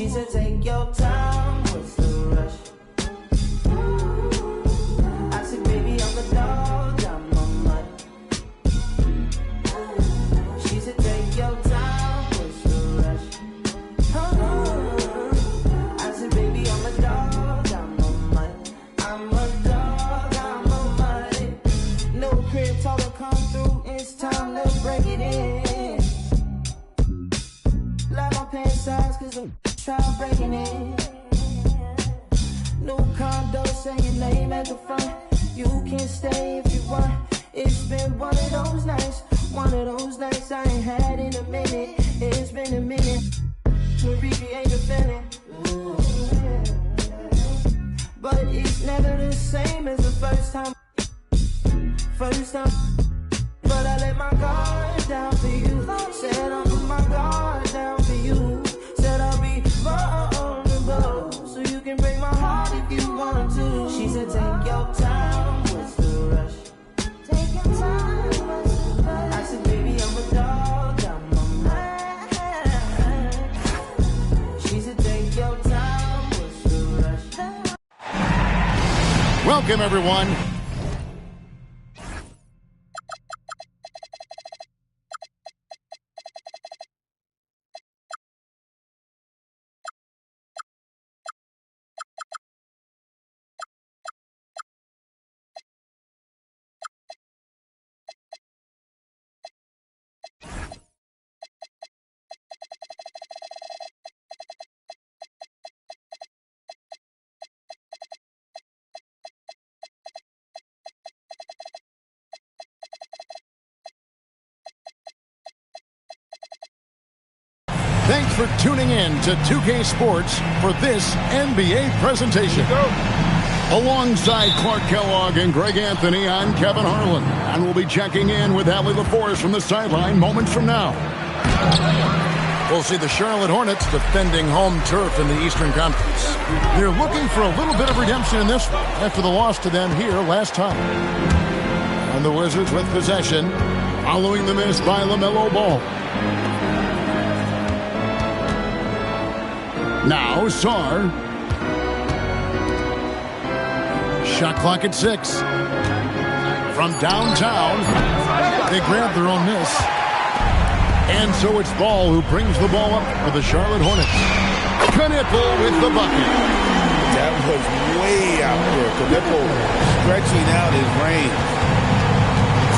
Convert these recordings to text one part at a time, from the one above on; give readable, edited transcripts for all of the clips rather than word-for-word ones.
She said, take your time, what's the rush? I said, baby, I'm the dog, I'm on mud. She said, take your time, what's the rush? I said, baby, I'm a dog, I'm on mud. I'm a dog, I'm on mud. No crib talk to come through, it's time to break it in. Like my pants size, cause I'm trying breaking it. New condo, say your name at the front. You can stay if you want. It's been one of those nights I ain't had in a minute. It's been a minute. Marie ain't defending. But it's never the same as the first time. But I let my guard down for you. Said I'll put my guard down for you. Said I'll be vulnerable, so you can break my heart if you want to. She said, take your time, what's the rush? Take your time, what's the rush? I said, baby, I'm a dog, I'm a man. She said, take your time, what's the rush? Welcome, everyone. Thanks for tuning in to 2K Sports for this NBA presentation. Alongside Clark Kellogg and Greg Anthony, I'm Kevin Harlan, and we'll be checking in with Allie LaForce from the sideline moments from now. We'll see the Charlotte Hornets defending home turf in the Eastern Conference. They're looking for a little bit of redemption in this one after the loss to them here last time. And the Wizards with possession following the miss by LaMelo Ball. Now, Sarr. Shot clock at 6. From downtown, they grab their own miss. And so it's Ball who brings the ball up for the Charlotte Hornets. Knipple with the bucket. That was way out there. Knipple stretching out his range.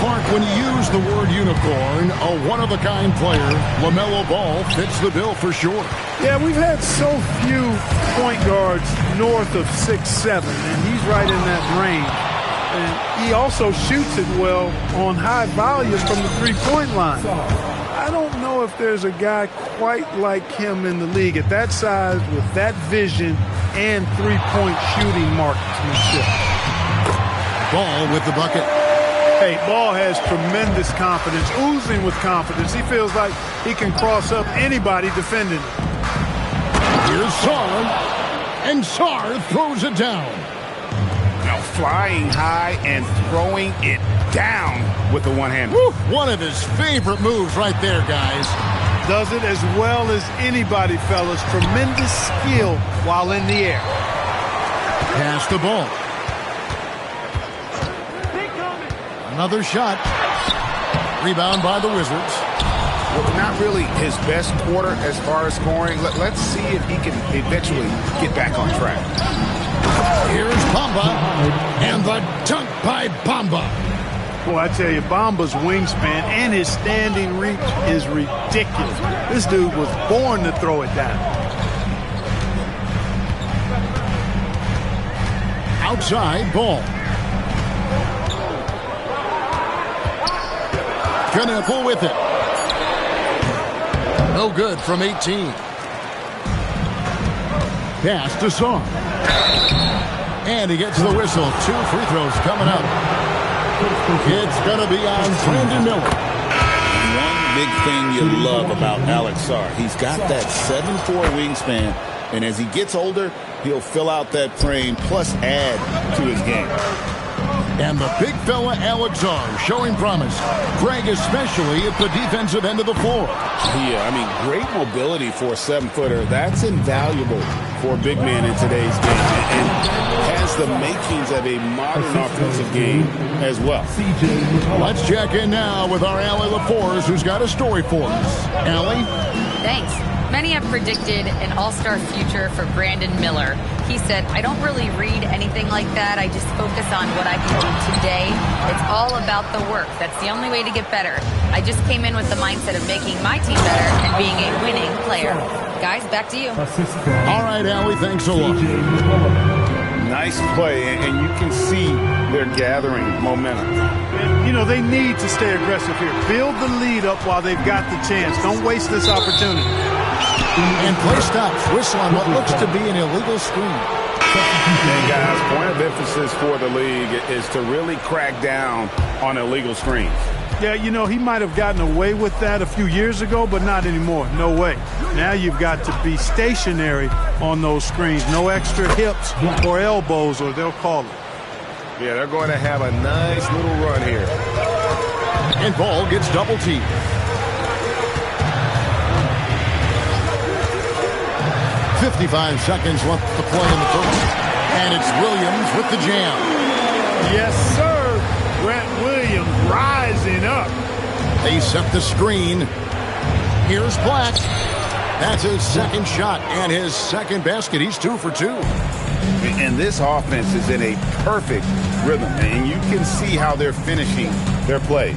Clark, when you use the word unicorn, a one-of-a-kind player, LaMelo Ball fits the bill for sure. Yeah, we've had so few point guards north of 6'7", and he's right in that range. And he also shoots it well on high volume from the three-point line. I don't know if there's a guy quite like him in the league at that size with that vision and three-point shooting marksmanship. Ball with the bucket. Hey, Ball has tremendous confidence, oozing with confidence. He feels like he can cross up anybody defending him. Here's Sarr, and Sarr throws it down. Now flying high and throwing it down with the one-hander. One of his favorite moves right there, guys. Does it as well as anybody, fellas. Tremendous skill while in the air. Pass the ball. Another shot. Rebound by the Wizards. Well, not really his best quarter as far as scoring. Let's see if he can eventually get back on track. Here's Bamba. And the dunk by Bamba. Boy, I tell you, Bamba's wingspan and his standing reach is ridiculous. This dude was born to throw it down. Outside Ball. Knipple with it. No good from 18. Pass to Sarr. And he gets the whistle. 2 free throws coming up. It's going to be on Brandon Miller. One big thing you love about Alex Sarr, he's got that 7'4" wingspan, and as he gets older, he'll fill out that frame plus add to his game. And the big fella Alex Sarr showing promise. Greg especially at the defensive end of the floor. Yeah, I mean, great mobility for a 7-footer. That's invaluable for a big man in today's game. And has the makings of a modern offensive game as well. Let's check in now with our Allie LaForce, who's got a story for us. Allie? Thanks. Many have predicted an all-star future for Brandon Miller. He said, I don't really read anything like that. I just focus on what I can do today. It's all about the work. That's the only way to get better. I just came in with the mindset of making my team better and being a winning player. Guys, back to you. All right, Allie, thanks a lot. Nice play, and you can see they're gathering momentum. And, you know, they need to stay aggressive here. Build the lead up while they've got the chance. Don't waste this opportunity. And play stops. Whistle on what looks to be an illegal screen. And guys, point of emphasis for the league is to really crack down on illegal screens. Yeah, you know, he might have gotten away with that a few years ago, but not anymore. No way. Now you've got to be stationary on those screens. No extra hips or elbows, or they'll call it. Yeah, they're going to have a nice little run here. And ball gets double teamed. 55 seconds left to play in the first. And it's Williams with the jam. Yes, sir. Grant Williams rising up. They set the screen. Here's Black. That's his second shot and his second basket. He's 2 for 2. And this offense is in a perfect rhythm, and you can see how they're finishing their plays.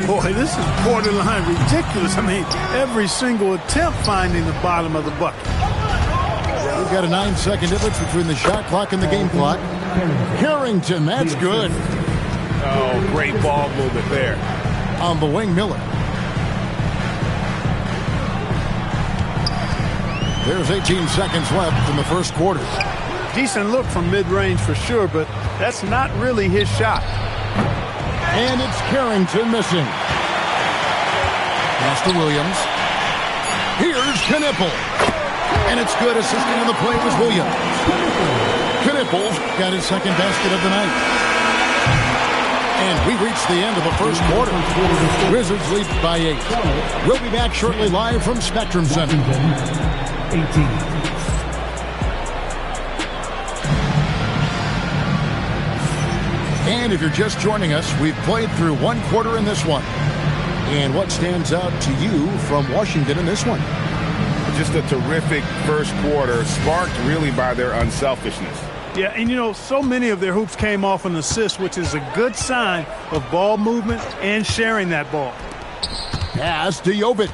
Boy, this is borderline ridiculous. I mean, every single attempt finding the bottom of the bucket. We've got a 9-second difference between the shot clock and the game clock. Harrington, that's good. Oh, great ball movement there. On the wing, Miller. There's 18 seconds left in the first quarter. Decent look from mid-range for sure, but that's not really his shot. And it's Carrington missing. Pass to Williams. Here's Knipple. And it's good. Assisting on the play was Williams. Knipple's got his second basket of the night. And we reached the end of the first quarter. Wizards lead by 8. We'll be back shortly live from Spectrum Center. 18. And if you're just joining us, we've played through one quarter in this one. And what stands out to you from Washington in this one? Just a terrific first quarter, sparked really by their unselfishness. Yeah, and you know, so many of their hoops came off an assist, which is a good sign of ball movement and sharing that ball. Pass to Jovic.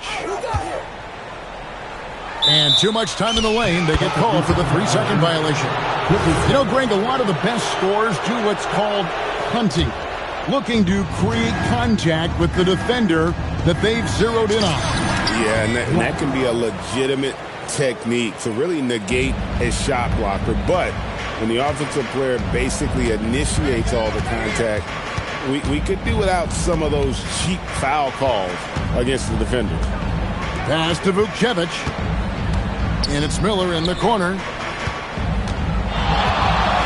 And too much time in the lane. They get called for the 3-second violation. You know, Greg, a lot of the best scorers do what's called hunting, looking to create contact with the defender that they've zeroed in on. Yeah, and that can be a legitimate technique to really negate a shot blocker. But when the offensive player basically initiates all the contact, we could do without some of those cheap foul calls against the defender. Pass to Vukcevic. And it's Miller in the corner.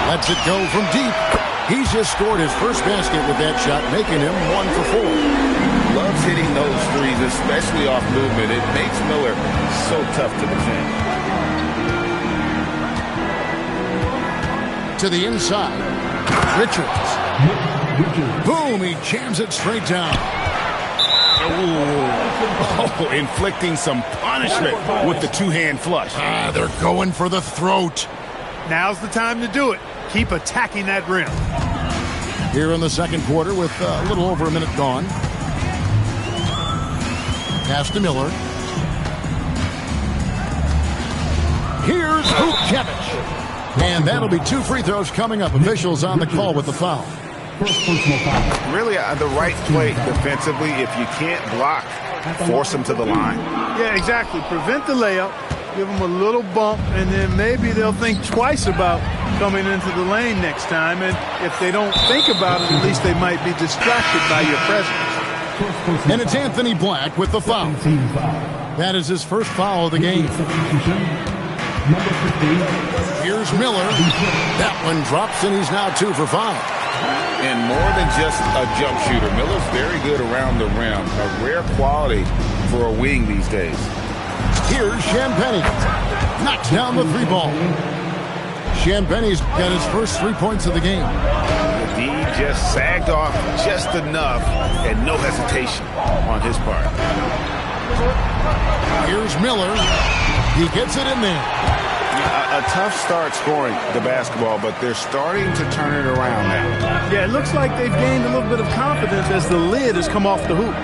Lets it go from deep. He's just scored his first basket with that shot, making him 1 for 4. Loves hitting those threes, especially off movement. It makes Miller so tough to defend. To the inside. Richards. Boom, he jams it straight down. Oh, inflicting some punishment with the two-hand flush. They're going for the throat. Now's the time to do it. Keep attacking that rim. Here in the second quarter with a little over a minute gone. Pass to Miller. Here's Vukcevic. And that'll be 2 free throws coming up. Officials on the call with the foul. Really the right play defensively. If you can't block, force them to the line. Yeah, exactly. Prevent the layup, give them a little bump, and then maybe they'll think twice about coming into the lane next time. And if they don't think about it, at least they might be distracted by your presence. And it's Anthony Black with the foul. That is his first foul of the game. Here's Miller. That one drops, and he's now 2 for 5. And more than just a jump shooter, Miller's very good around the rim. A rare quality for a wing these days. Here's Champagnie. Knocks down the three ball. Champagnie's got his first 3 points of the game. The D just sagged off just enough and no hesitation on his part. Here's Miller. He gets it in there. A tough start scoring the basketball, but they're starting to turn it around now. Yeah, it looks like they've gained a little bit of confidence as the lid has come off the hoop.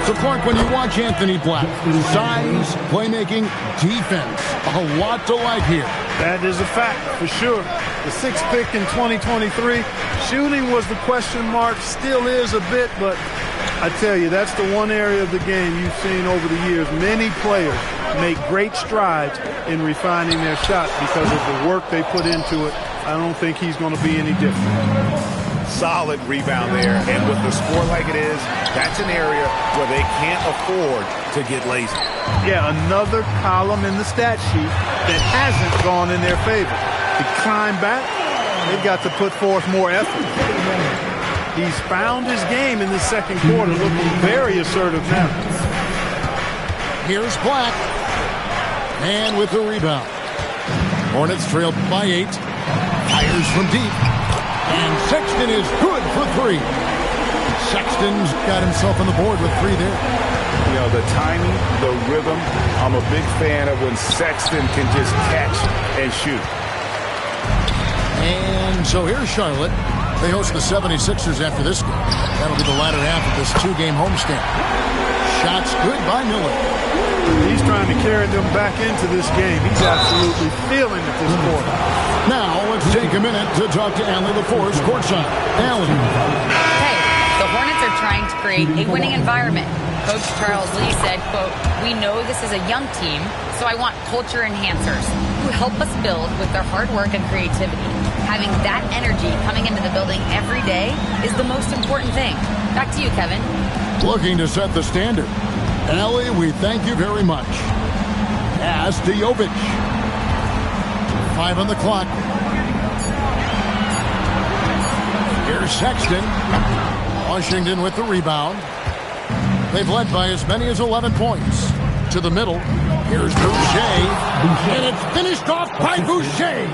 So, Clark, when you watch Anthony Black, size, playmaking, defense, a lot to like here. That is a fact, for sure. The sixth pick in 2023. Shooting was the question mark, still is a bit, but I tell you, that's the one area of the game you've seen over the years. Many players make great strides in refining their shot because of the work they put into it. I don't think he's going to be any different. Solid rebound there, and with the score like it is, that's an area where they can't afford to get lazy. Yeah, another column in the stat sheet that hasn't gone in their favor. To climb back, they've got to put forth more effort. He's found his game in the second quarter, looking very assertive now. Here's Black. And with the rebound. Hornets trailed by 8. Fires from deep. And Sexton is good for 3. Sexton's got himself on the board with 3 there. You know, the timing, the rhythm, I'm a big fan of when Sexton can just catch and shoot. And so here's Charlotte. They host the 76ers after this game. That'll be the latter half of this 2-game homestand. Shots good by Miller. He's trying to carry them back into this game. He's absolutely feeling it this quarter. Now let's take a minute to talk to Allie LaForce courtside. Allie. Hey, the Hornets are trying to create a winning environment. Coach Charles Lee said, quote, "We know this is a young team, so I want culture enhancers who help us build with their hard work and creativity. Having that energy coming into the building every day is the most important thing." Back to you, Kevin. Looking to set the standard. Allie, we thank you very much. Pass to Jovic. 5 on the clock. Here's Sexton. Washington with the rebound. They've led by as many as 11 points. To the middle. Here's Boucher. And it's finished off by Boucher.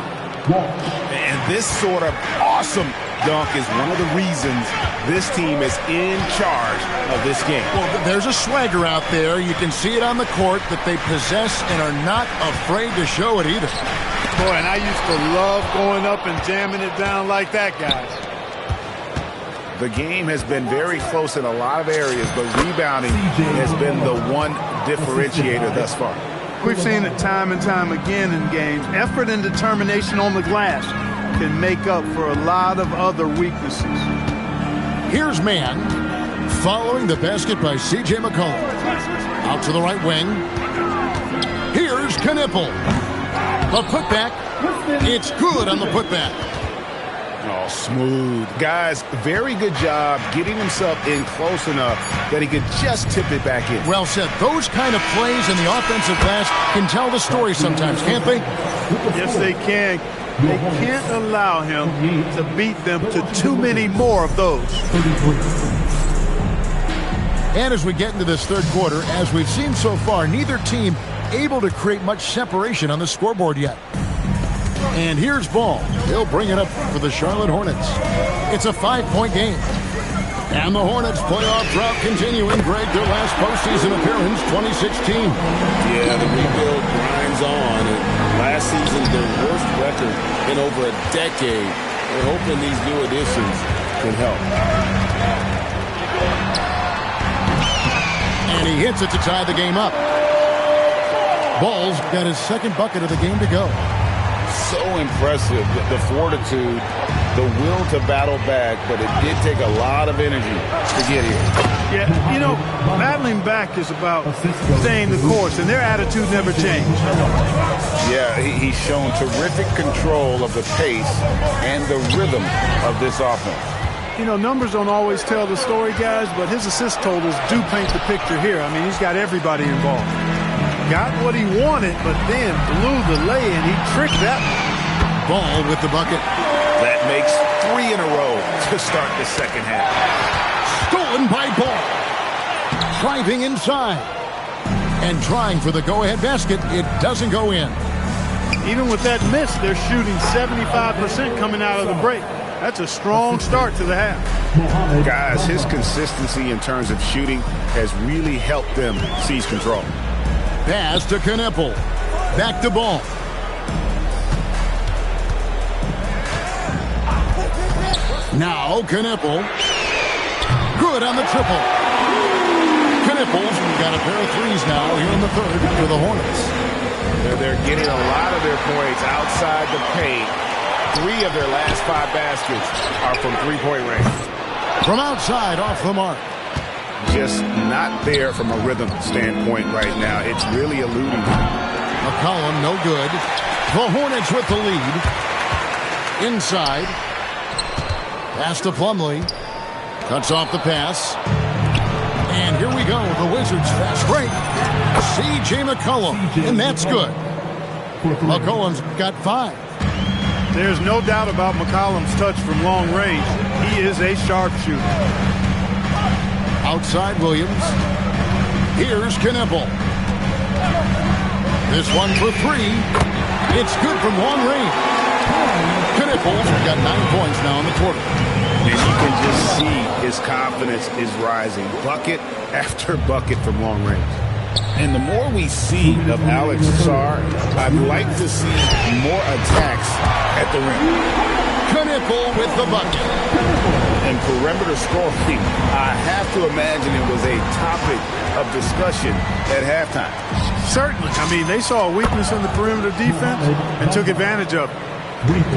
And this sort of awesome dunk is one of the reasons this team is in charge of this game. Well, there's a swagger out there. You can see it on the court that they possess and are not afraid to show it either. Boy, and I used to love going up and jamming it down like that, guys. The game has been very close in a lot of areas, but rebounding has been the one differentiator thus far. We've seen it time and time again in games. Effort and determination on the glass can make up for a lot of other weaknesses. Here's Mann, following the basket by C.J. McCollum. Out to the right wing. Here's Knipple. The putback. It's good on the putback. Oh, smooth. Guys, very good job getting himself in close enough that he could just tip it back in. Well said. Those kind of plays in the offensive glass can tell the story sometimes, can't they? Yes, they can. They can't allow him to beat them to too many more of those. And as we get into this third quarter, as we've seen so far, neither team able to create much separation on the scoreboard yet. And here's Ball. He'll bring it up for the Charlotte Hornets. It's a 5-point game. And the Hornets playoff drought continuing. Greg, their last postseason appearance, 2016. Yeah, the rebuild grinds on. And last season, their worst record in over a decade. We're hoping these new additions can help. And he hits it to tie the game up. Ball's got his second bucket of the game to go. So impressive, the fortitude, the will to battle back, but it did take a lot of energy to get here. Yeah, you know, battling back is about staying the course, and their attitude never changed. Yeah, he's shown terrific control of the pace and the rhythm of this offense. You know, numbers don't always tell the story, guys, but his assist totals do paint the picture here. I mean, he's got everybody involved. Got what he wanted, but then blew the lay, and he tricked that one. Ball with the bucket. That makes 3 in a row to start the second half. Stolen by Ball. Driving inside. And trying for the go-ahead basket. It doesn't go in. Even with that miss, they're shooting 75% coming out of the break. That's a strong start to the half. Guys, his consistency in terms of shooting has really helped them seize control. Pass to Knipple. Back to Ball. Now Knipple. Good on the triple. Knipple's got a pair of threes now here in the third for the Hornets. They're getting a lot of their points outside the paint. 3 of their last 5 baskets are from three-point range. From outside, off the mark. Just not there from a rhythm standpoint right now. It's really eluding him. McCollum, no good. The Hornets with the lead. Inside. Pass to Plumlee. Cuts off the pass. And here we go. The Wizards fast break. C.J. McCollum. And that's good. McCollum's got 5. There's no doubt about McCollum's touch from long range. He is a sharpshooter. Outside Williams. Here's Knipple. This one for 3. It's good from long range. Knipple's got 9 points now in the quarter. And you can just see his confidence is rising. Bucket after bucket from long range. And the more we see of Alex Sarr, I'd like to see more attacks at the rim. Knipple with the bucket. And perimeter scoring, I have to imagine it was a topic of discussion at halftime. Certainly. I mean, they saw a weakness in the perimeter defense and took advantage of it.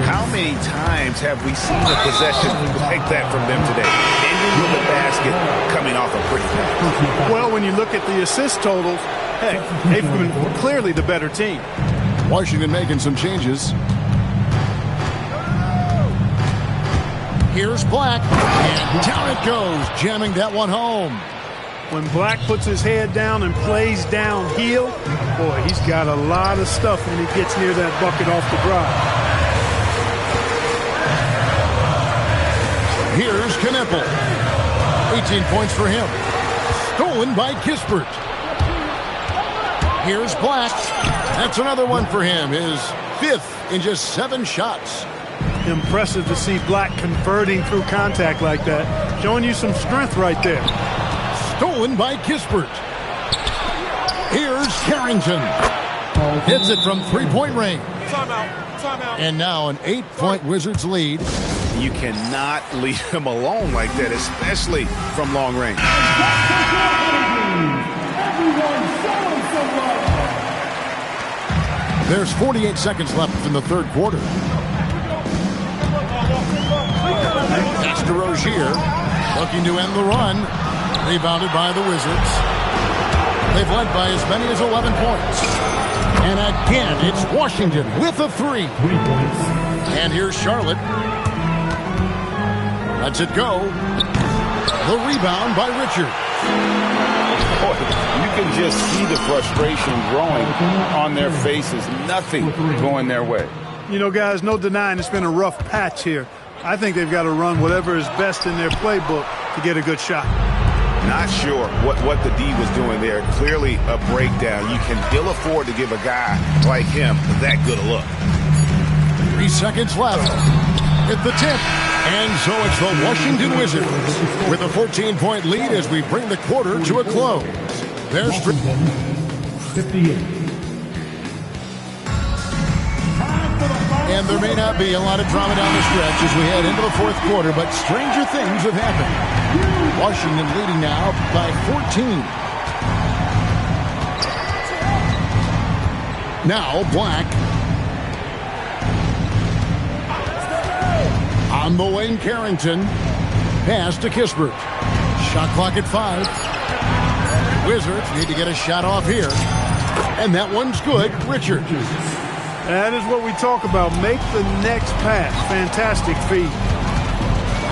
How many times have we seen a possession like that from them today? Ending with a basket coming off a pretty pass. Well, when you look at the assist totals, hey, they've been clearly the better team. Washington making some changes. Here's Black, and down it goes, jamming that one home. When Black puts his head down and plays downhill, boy, he's got a lot of stuff when he gets near that bucket off the drive. Here's Knipple. 18 points for him. Stolen by Kispert. Here's Black. That's another one for him. His 5th in just 7 shots. Impressive to see Black converting through contact like that. Showing you some strength right there. Stolen by Kispert. Here's Carrington. Hits it from 3-point range. Timeout. And now an 8-point Wizards lead. You cannot leave him alone like that, especially from long range. There's 48 seconds left in the third quarter. Pass to Rozier, looking to end the run. Rebounded by the Wizards. They've led by as many as 11 points. And again, it's Washington with a 3. And here's Charlotte. Lets it go. The rebound by Richard. Boy, you can just see the frustration growing on their faces. Nothing going their way. You know, guys, no denying it's been a rough patch here. I think they've got to run whatever is best in their playbook to get a good shot. Not sure what the D was doing there. Clearly a breakdown. You can ill afford to give a guy like him that good a look. 3 seconds left. At the tip. And so it's the Washington Wizards with a 14-point lead as we bring the quarter to a close. There's 58. And there may not be a lot of drama down the stretch as we head into the fourth quarter, but stranger things have happened. Washington leading now by 14. Now Black. On the lane, Carrington. Pass to Kispert. Shot clock at 5. Wizards need to get a shot off here. And that one's good. Richard. That is what we talk about. Make the next pass. Fantastic feed.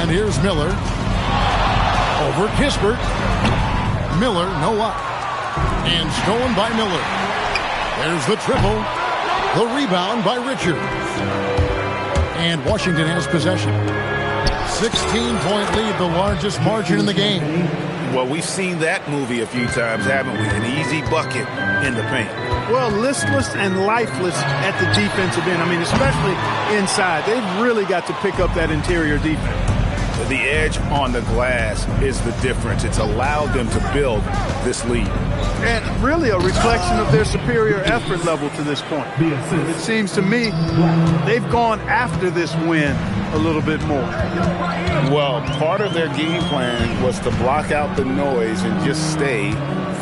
And here's Miller. Over Kispert. Miller, no luck. And stolen by Miller. There's the triple. The rebound by Richard. And Washington has possession. 16-point lead, the largest margin in the game. Well, we've seen that movie a few times, haven't we? An easy bucket in the paint. Well, listless and lifeless at the defensive end. I mean, especially inside. They've really got to pick up that interior defense. The edge on the glass is the difference. It's allowed them to build this lead. And really a reflection of their superior effort level to this point. It seems to me they've gone after this win a little bit more. Well, part of their game plan was to block out the noise and just stay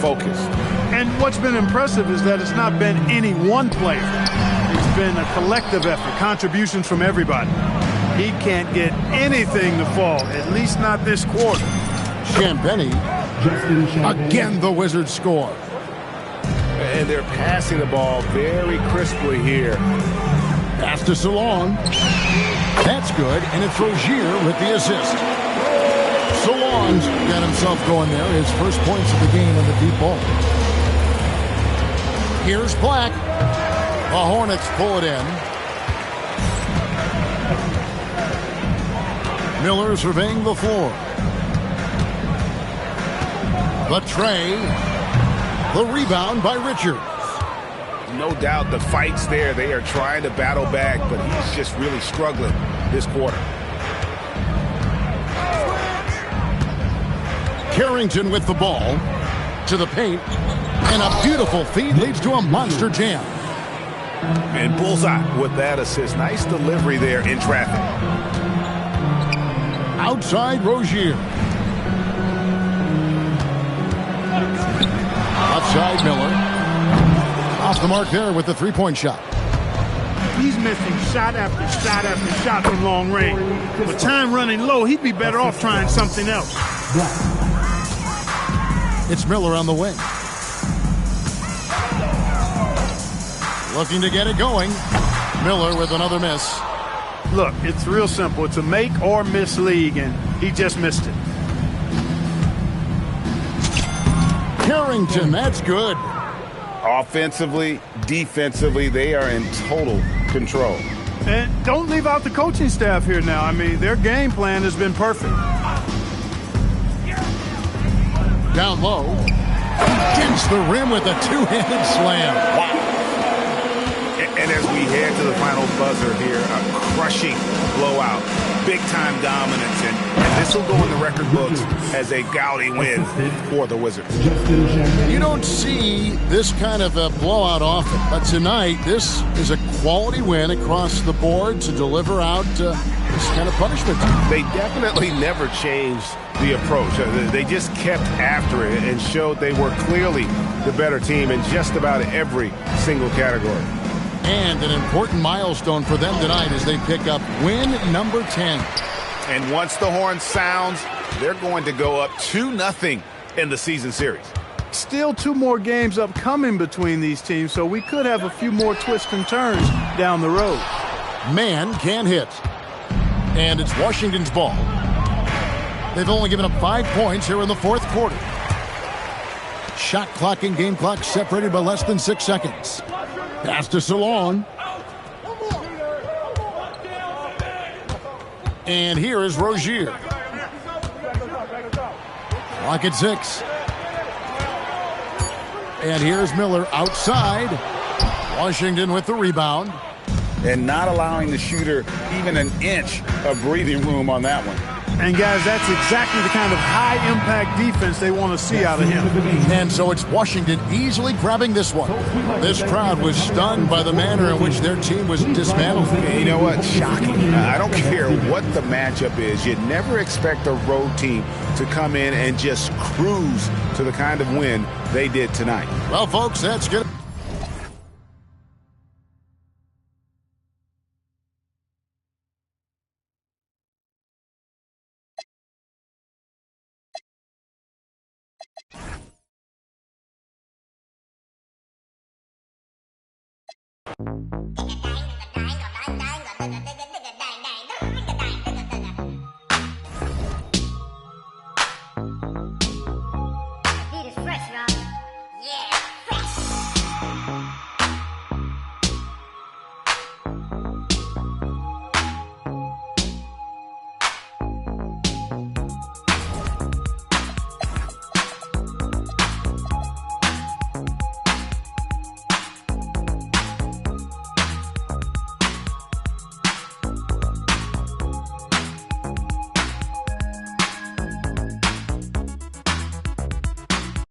focused. And what's been impressive is that it's not been any one player. It's been a collective effort, contributions from everybody. He can't get anything to fall, at least not this quarter. Champagnie, again the Wizards score. And they're passing the ball very crisply here. Pass to Salon. That's good, and it's Rozier with the assist. Salon's got himself going there, his first points of the game on the deep ball. Here's Black. The Hornets pull it in. Miller surveying the floor. The tray. The rebound by Richards. No doubt the fight's there. They are trying to battle back, but he's just really struggling this quarter. Carrington with the ball to the paint. And a beautiful feed leads to a monster jam. And Bullseye with that assist. Nice delivery there in traffic. Outside Rozier. Outside Miller. Off the mark there with the three-point shot. He's missing shot after shot after shot from long range. With time running low, he'd be better off trying something else. It's Miller on the wing. Looking to get it going. Miller with another miss. Look, it's real simple. It's a make or miss league, and he just missed it. Carrington, that's good. Offensively, defensively, they are in total control. And don't leave out the coaching staff here now. I mean, their game plan has been perfect. Down low. Against the rim with a two-handed slam. Wow. And as we head to the final buzzer here, a crushing blowout, big-time dominance, and this will go in the record books as a gaudy win for the Wizards. You don't see this kind of a blowout often, but tonight this is a quality win across the board to deliver out this kind of punishment. They definitely never changed the approach. They just kept after it and showed they were clearly the better team in just about every single category. And an important milestone for them tonight as they pick up win number 10. And once the horn sounds, they're going to go up 2-0 in the season series. Still two more games upcoming between these teams, so we could have a few more twists and turns down the road. Man can hit. And it's Washington's ball. They've only given up 5 points here in the fourth quarter. Shot clock and game clock separated by less than 6 seconds. Pass to Salon. And here is Rozier. Clock at 6. And here's Miller outside. Washington with the rebound. And not allowing the shooter even an inch of breathing room on that one. And, guys, that's exactly the kind of high-impact defense they want to see out of him. And so it's Washington easily grabbing this one. This crowd was stunned by the manner in which their team was dismantled. You know what? Shocking. I don't care what the matchup is. You'd never expect a road team to come in and just cruise to the kind of win they did tonight. Well, folks, that's good. you.